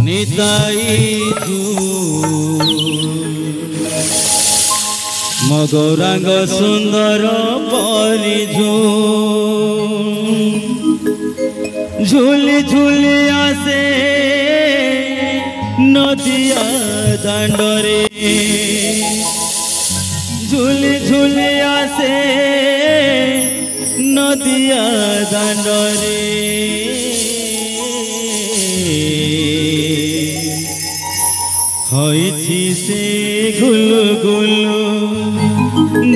निताई मगौरांग सुंदर परिझू झूली झूली आसे नदिया दांडरे झूली झूली आसे नदिया दांडरे होइछि से गुलु गुलु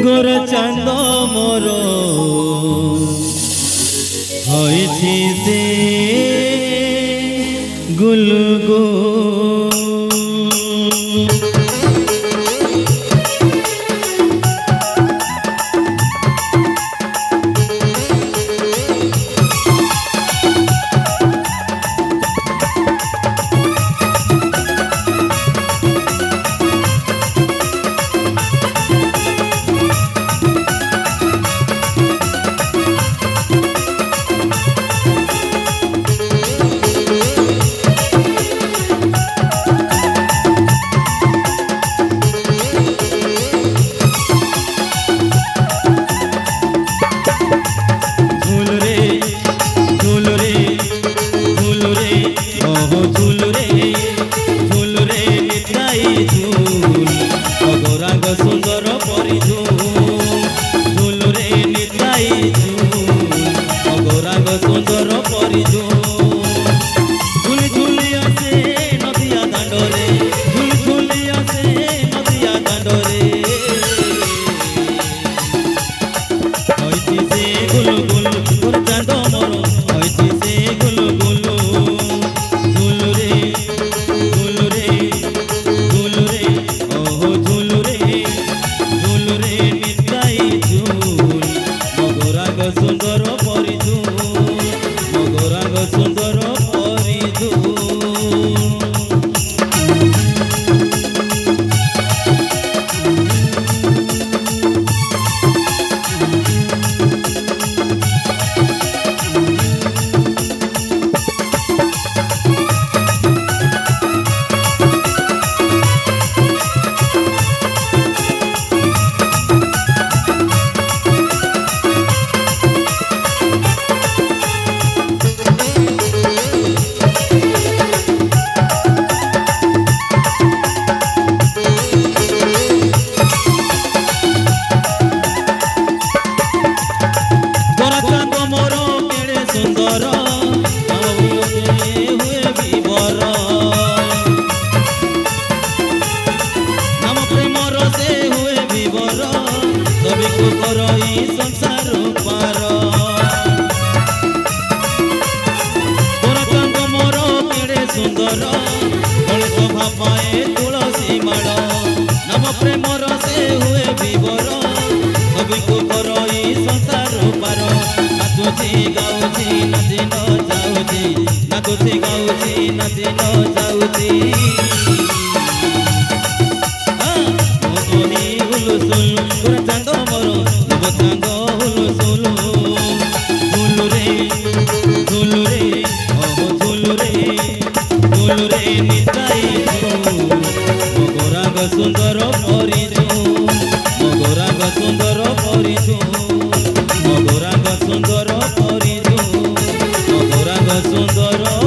गोर चांद मोर होइछि से गुलु गुलु सुंदर परिझू झूल रे निताई गौरांग सुंदर परिझू झूली झूली आसे नदिया दांडरे झूली झूली आसे नदिया दांडरे होइछि से गुलु गुलु गोर चांद मोर होइछि से गुलु गुलु झूल रे ओहो झूल रे सुंदर परिझू मगौरांग सुंदर परिझू सुंदर हुए विवर नाम प्रेमर से हुए विवर सभी को करई संसार पार तोर चांद मोर केड़े सुंदर गले शोभा पाए तुलसी माड़ नाम प्रेमर से हुए विवर सभी को करई संसार पार नाचुची गाउची नाची न जाउची नाचुची गाउची नाची न जाउची मोनी हुलु सुलु गोर चांद मोर नव चांद हुलु सुलु झूलु रे ओहो झूलु रे निताई मगौरांग सुंदर परिझू मगौरांग सुंदर परिझू मगौरांग सुंदर परिझू मगौरांग सुंदर